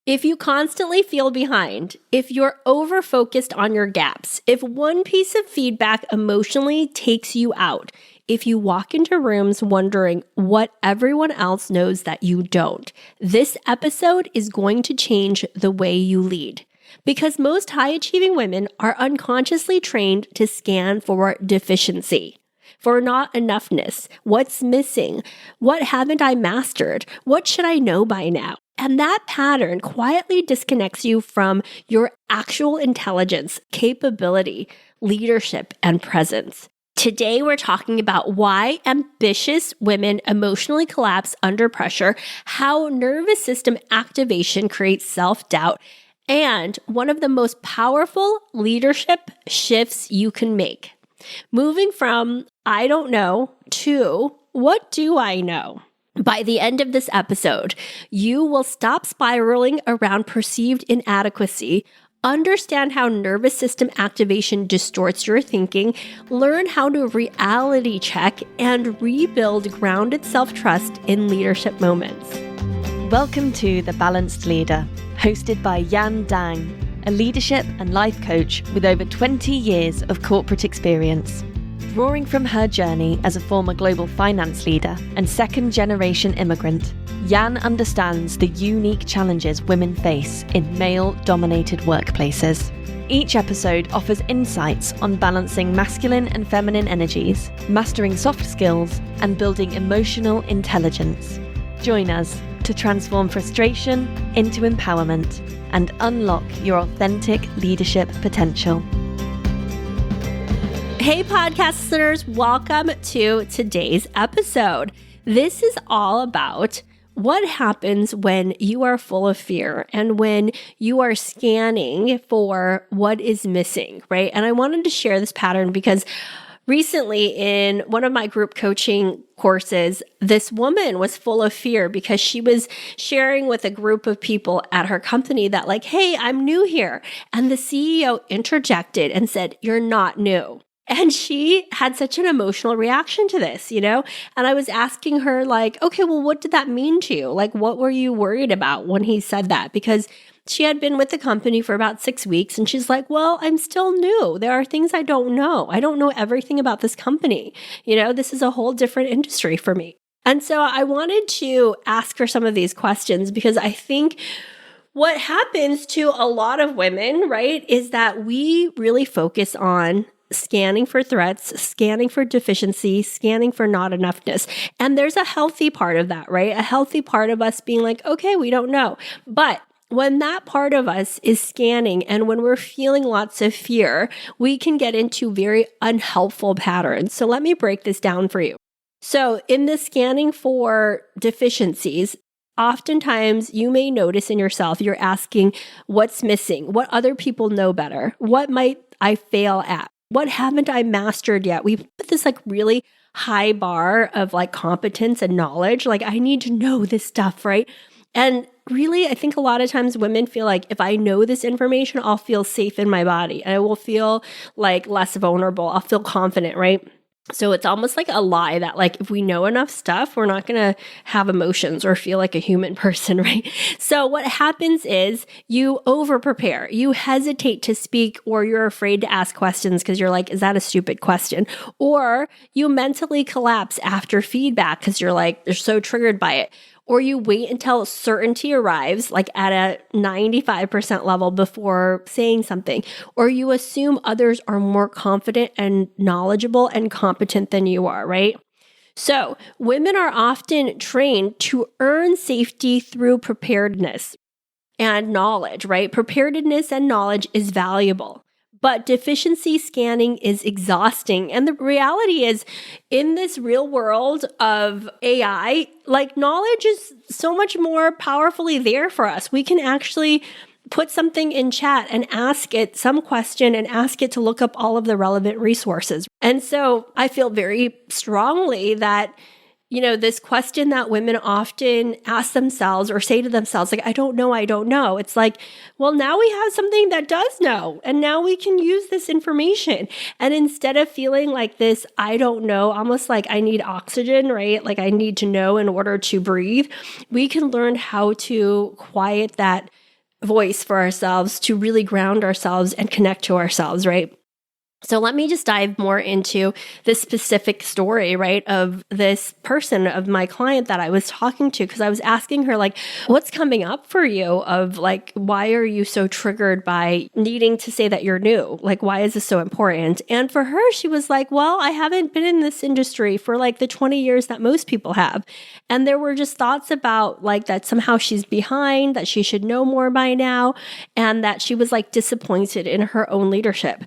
If you constantly feel behind, if you're over-focused on your gaps, if one piece of feedback emotionally takes you out, if you walk into rooms wondering what everyone else knows that you don't, this episode is going to change the way you lead. Because most high-achieving women are unconsciously trained to scan for deficiency, for not enoughness, what's missing, what haven't I mastered, what should I know by now? And that pattern quietly disconnects you from your actual intelligence, capability, leadership, and presence. Today, we're talking about why ambitious women emotionally collapse under pressure, how nervous system activation creates self-doubt, and one of the most powerful leadership shifts you can make. Moving from I don't know to what do I know? By the end of this episode, you will stop spiraling around perceived inadequacy, understand how nervous system activation distorts your thinking, learn how to reality check, and rebuild grounded self-trust in leadership moments. Welcome to The Balanced Leader, hosted by Yan Dang, a leadership and life coach with over 20 years of corporate experience. Drawing from her journey as a former global finance leader and second-generation immigrant, Yan understands the unique challenges women face in male-dominated workplaces. Each episode offers insights on balancing masculine and feminine energies, mastering soft skills, and building emotional intelligence. Join us to transform frustration into empowerment and unlock your authentic leadership potential. Hey, podcast listeners, welcome to today's episode. This is all about what happens when you are full of fear and when you are scanning for what is missing, right? And I wanted to share this pattern because recently in one of my group coaching courses, this woman was full of fear because she was sharing with a group of people at her company that like, hey, I'm new here. And the CEO interjected and said, you're not new. And she had such an emotional reaction to this, you know? And I was asking her like, okay, well, what did that mean to you? Like, what were you worried about when he said that? Because she had been with the company for about 6 weeks and she's like, well, I'm still new. There are things I don't know. I don't know everything about this company. You know, this is a whole different industry for me. And so I wanted to ask her some of these questions because I think what happens to a lot of women, right, is that we really focus on scanning for threats, scanning for deficiency, scanning for not enoughness. And there's a healthy part of that, right? A healthy part of us being like, okay, we don't know. But when that part of us is scanning and when we're feeling lots of fear, we can get into very unhelpful patterns. So let me break this down for you. So in the scanning for deficiencies, oftentimes you may notice in yourself, you're asking what's missing, what other people know better, what might I fail at? What haven't I mastered yet? We put this like really high bar of like competence and knowledge. Like I need to know this stuff, right? And really, I think a lot of times women feel like if I know this information, I'll feel safe in my body and I will feel like less vulnerable. I'll feel confident, right? So it's almost like a lie that like if we know enough stuff, we're not going to have emotions or feel like a human person, right? So what happens is you over prepare, you hesitate to speak, or you're afraid to ask questions because you're like, is that a stupid question? Or you mentally collapse after feedback because you're like, you're so triggered by it. Or you wait until certainty arrives, like at a 95% level before saying something. Or you assume others are more confident and knowledgeable and competent than you are, right? So women are often trained to earn safety through preparedness and knowledge, right? Preparedness and knowledge is valuable. But deficiency scanning is exhausting. And the reality is, in this real world of AI, like knowledge is so much more powerfully there for us. We can actually put something in chat and ask it some question and ask it to look up all of the relevant resources. And so I feel very strongly that this question that women often ask themselves or say to themselves, like, I don't know. It's like, well, now we have something that does know, and now we can use this information. And instead of feeling like this, I don't know, almost like I need oxygen, right? Like I need to know in order to breathe, we can learn how to quiet that voice for ourselves to really ground ourselves and connect to ourselves, right? So let me just dive more into this specific story, right, of this person, of my client that I was talking to, because I was asking her, like, what's coming up for you of like, why are you so triggered by needing to say that you're new? Like, why is this so important? And for her, she was like, well, I haven't been in this industry for like the 20 years that most people have. And there were just thoughts about like that somehow she's behind, that she should know more by now, and that she was like disappointed in her own leadership.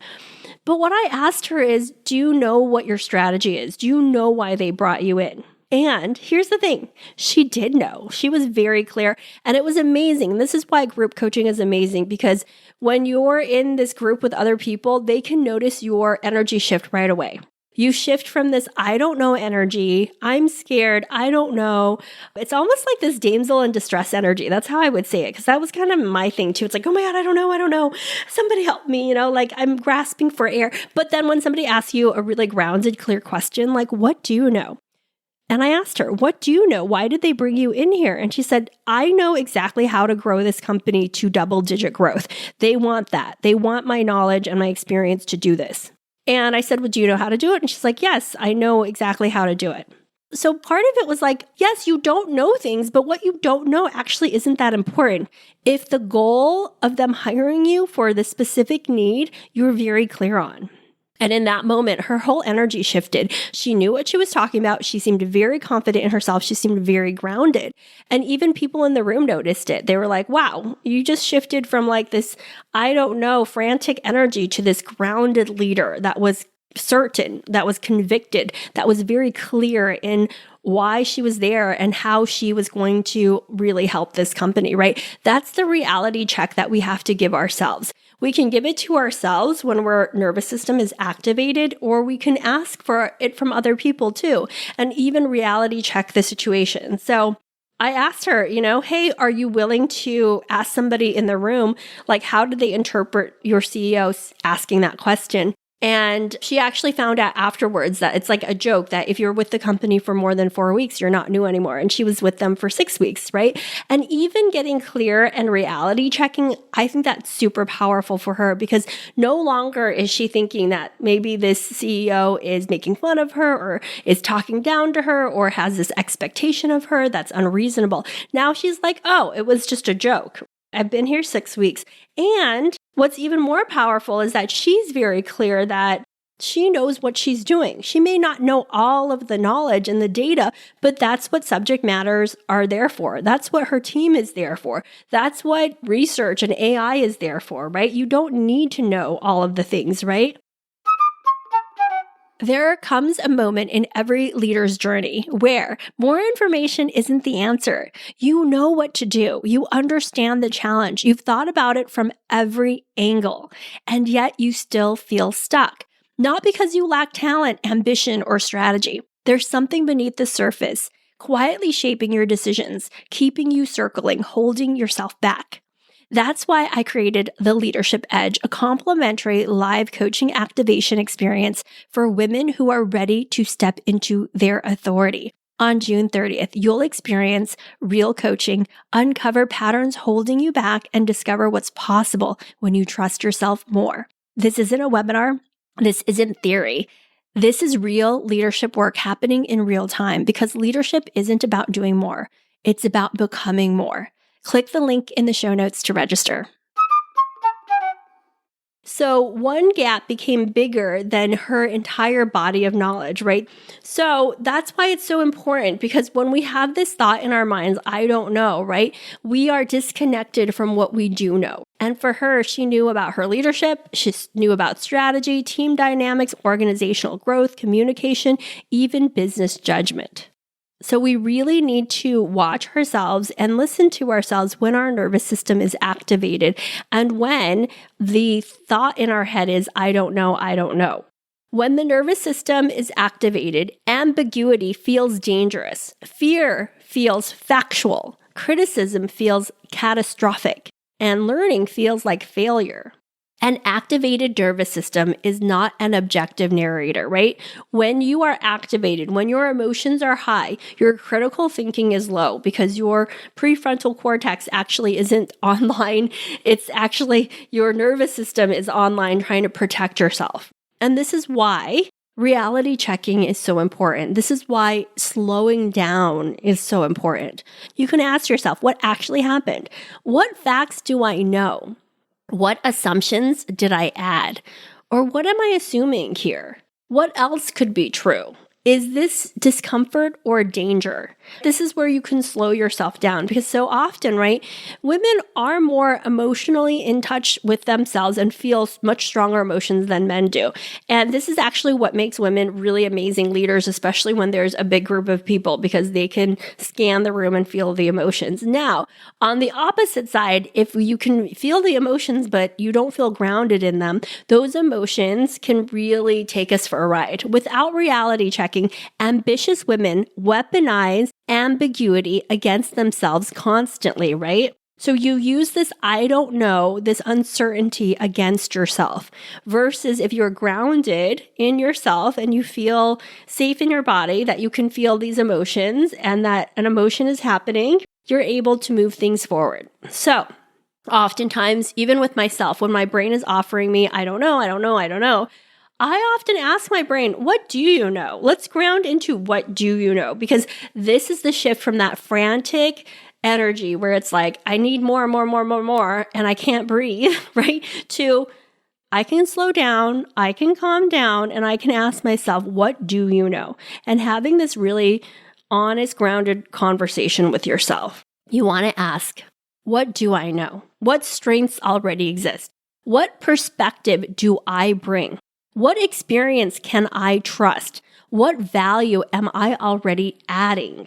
But what I asked her is, do you know what your strategy is? Do you know why they brought you in? And here's the thing, she did know. She was very clear, and it was amazing. This is why group coaching is amazing, because when you're in this group with other people, they can notice your energy shift right away. You shift from this, I don't know energy, I'm scared, I don't know. It's almost like this damsel in distress energy. That's how I would say it, because that was kind of my thing too. It's like, oh my God, I don't know. Somebody help me, like I'm grasping for air. But then when somebody asks you a really grounded, clear question, like, what do you know? And I asked her, what do you know? Why did they bring you in here? And she said, I know exactly how to grow this company to double-digit growth. They want that. They want my knowledge and my experience to do this. And I said, well, do you know how to do it? And she's like, yes, I know exactly how to do it. So part of it was like, yes, you don't know things, but what you don't know actually isn't that important. If the goal of them hiring you for the specific need, you're very clear on. And in that moment, her whole energy shifted. She knew what she was talking about. She seemed very confident in herself. She seemed very grounded. And even people in the room noticed it. They were like, wow, you just shifted from like this, I don't know, frantic energy to this grounded leader that was certain, that was convicted, that was very clear in why she was there and how she was going to really help this company, right? That's the reality check that we have to give ourselves. We can give it to ourselves when our nervous system is activated, or we can ask for it from other people too, and even reality check the situation. So I asked her, hey, are you willing to ask somebody in the room, like, how did they interpret your CEO asking that question? And she actually found out afterwards that it's like a joke that if you're with the company for more than 4 weeks, you're not new anymore. And she was with them for 6 weeks, right? And even getting clear and reality checking, I think that's super powerful for her, because no longer is she thinking that maybe this CEO is making fun of her or is talking down to her or has this expectation of her that's unreasonable. Now she's like, oh, it was just a joke. I've been here 6 weeks. And what's even more powerful is that she's very clear that she knows what she's doing. She may not know all of the knowledge and the data, but that's what subject matters are there for. That's what her team is there for. That's what research and AI is there for, right? You don't need to know all of the things, right? There comes a moment in every leader's journey where more information isn't the answer. You know what to do. You understand the challenge. You've thought about it from every angle, and yet you still feel stuck. Not because you lack talent, ambition, or strategy. There's something beneath the surface, quietly shaping your decisions, keeping you circling, holding yourself back. That's why I created the Leadership Edge, a complimentary live coaching activation experience for women who are ready to step into their authority. On June 30th, you'll experience real coaching, uncover patterns holding you back, and discover what's possible when you trust yourself more. This isn't a webinar. This isn't theory. This is real leadership work happening in real time, because leadership isn't about doing more. It's about becoming more. Click the link in the show notes to register. So one gap became bigger than her entire body of knowledge, right? So that's why it's so important, because when we have this thought in our minds, I don't know, right? We are disconnected from what we do know. And for her, she knew about her leadership. She knew about strategy, team dynamics, organizational growth, communication, even business judgment. So we really need to watch ourselves and listen to ourselves when our nervous system is activated and when the thought in our head is, I don't know, I don't know. When the nervous system is activated, ambiguity feels dangerous. Fear feels factual. Criticism feels catastrophic. And learning feels like failure. An activated nervous system is not an objective narrator, right? When you are activated, when your emotions are high, your critical thinking is low because your prefrontal cortex actually isn't online. It's actually your nervous system is online trying to protect yourself. And this is why reality checking is so important. This is why slowing down is so important. You can ask yourself, what actually happened? What facts do I know? What assumptions did I add? Or what am I assuming here? What else could be true? Is this discomfort or danger? This is where you can slow yourself down because so often, right, women are more emotionally in touch with themselves and feel much stronger emotions than men do. And this is actually what makes women really amazing leaders, especially when there's a big group of people because they can scan the room and feel the emotions. Now, on the opposite side, if you can feel the emotions but you don't feel grounded in them, those emotions can really take us for a ride. Without reality checking, ambitious women weaponize ambiguity against themselves constantly, right? So you use this I don't know, this uncertainty against yourself versus if you're grounded in yourself and you feel safe in your body, that you can feel these emotions and that an emotion is happening, you're able to move things forward. So oftentimes, even with myself, when my brain is offering me, I don't know, I often ask my brain, what do you know? Let's ground into what do you know? Because this is the shift from that frantic energy where it's like, I need more, and I can't breathe, right? To I can slow down, I can calm down, and I can ask myself, what do you know? And having this really honest, grounded conversation with yourself. You want to ask, what do I know? What strengths already exist? What perspective do I bring? What experience can I trust? What value am I already adding?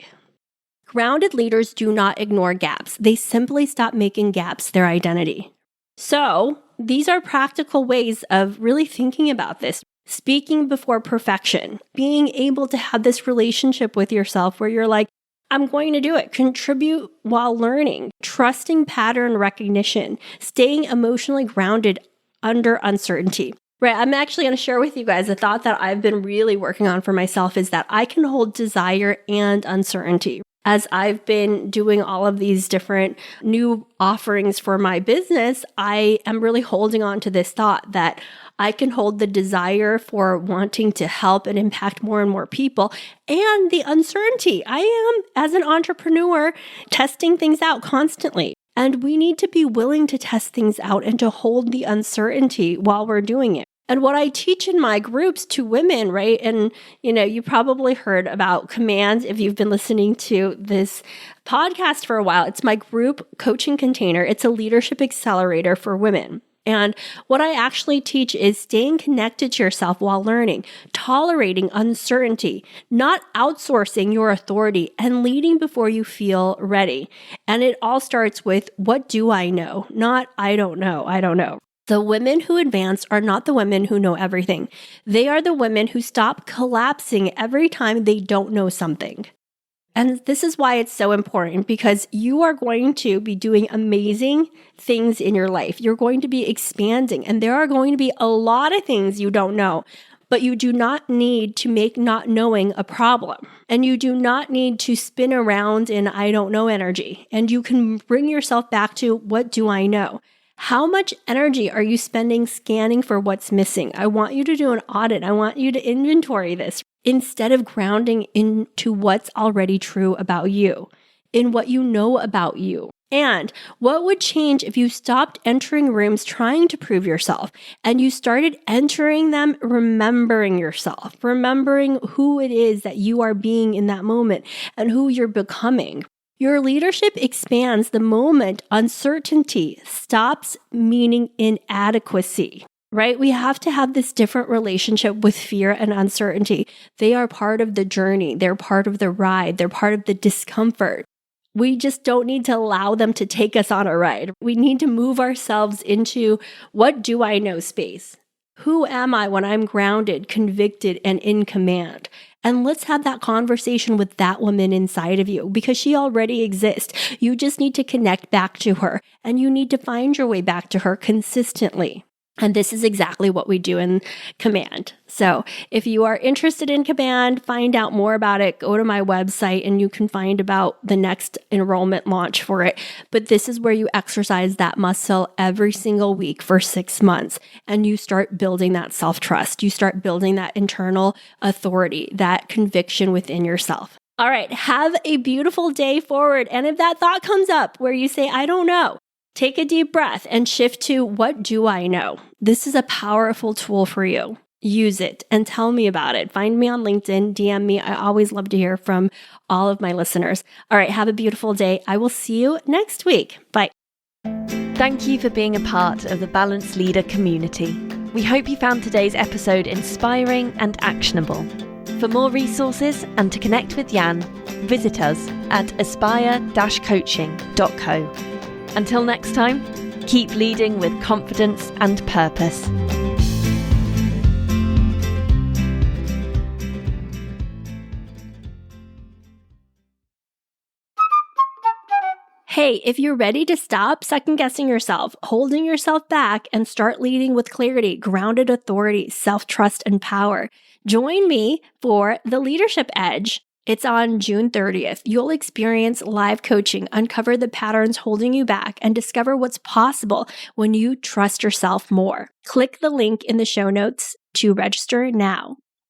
Grounded leaders do not ignore gaps. They simply stop making gaps their identity. So these are practical ways of really thinking about this. Speaking before perfection, being able to have this relationship with yourself where you're like, I'm going to do it. Contribute while learning, trusting pattern recognition, staying emotionally grounded under uncertainty. Right, I'm actually going to share with you guys a thought that I've been really working on for myself is that I can hold desire and uncertainty. As I've been doing all of these different new offerings for my business, I am really holding on to this thought that I can hold the desire for wanting to help and impact more and more people and the uncertainty. I am, as an entrepreneur, testing things out constantly. And we need to be willing to test things out and to hold the uncertainty while we're doing it. And what I teach in my groups to women, right? And, you probably heard about Command if you've been listening to this podcast for a while. It's my group coaching container. It's a leadership accelerator for women. And what I actually teach is staying connected to yourself while learning, tolerating uncertainty, not outsourcing your authority, and leading before you feel ready. And it all starts with, what do I know? Not, I don't know. The women who advance are not the women who know everything. They are the women who stop collapsing every time they don't know something. And this is why it's so important because you are going to be doing amazing things in your life. You're going to be expanding and there are going to be a lot of things you don't know, but you do not need to make not knowing a problem. And you do not need to spin around in I don't know energy. And you can bring yourself back to what do I know? How much energy are you spending scanning for what's missing? I want you to do an audit. I want you to inventory this instead of grounding into what's already true about you, in what you know about you. And what would change if you stopped entering rooms trying to prove yourself and you started entering them remembering yourself, remembering who it is that you are being in that moment and who you're becoming. Your leadership expands the moment uncertainty stops meaning inadequacy, right? We have to have this different relationship with fear and uncertainty. They are part of the journey. They're part of the ride. They're part of the discomfort. We just don't need to allow them to take us on a ride. We need to move ourselves into what do I know space. Who am I when I'm grounded, convicted, and in command? And let's have that conversation with that woman inside of you because she already exists. You just need to connect back to her and you need to find your way back to her consistently. And this is exactly what we do in Command. So if you are interested in Command, find out more about it, go to my website and you can find about the next enrollment launch for it. But this is where you exercise that muscle every single week for 6 months and you start building that self-trust. You start building that internal authority, that conviction within yourself. All right, have a beautiful day forward. And if that thought comes up where you say, I don't know, take a deep breath and shift to, what do I know? This is a powerful tool for you. Use it and tell me about it. Find me on LinkedIn, DM me. I always love to hear from all of my listeners. All right, have a beautiful day. I will see you next week. Bye. Thank you for being a part of the Balanced Leader community. We hope you found today's episode inspiring and actionable. For more resources and to connect with Jan, visit us at aspire-coaching.co. Until next time, keep leading with confidence and purpose. Hey, if you're ready to stop second-guessing yourself, holding yourself back, and start leading with clarity, grounded authority, self-trust, and power, join me for the Leadership Edge. It's on June 30th. You'll experience live coaching, uncover the patterns holding you back, and discover what's possible when you trust yourself more. Click the link in the show notes to register now.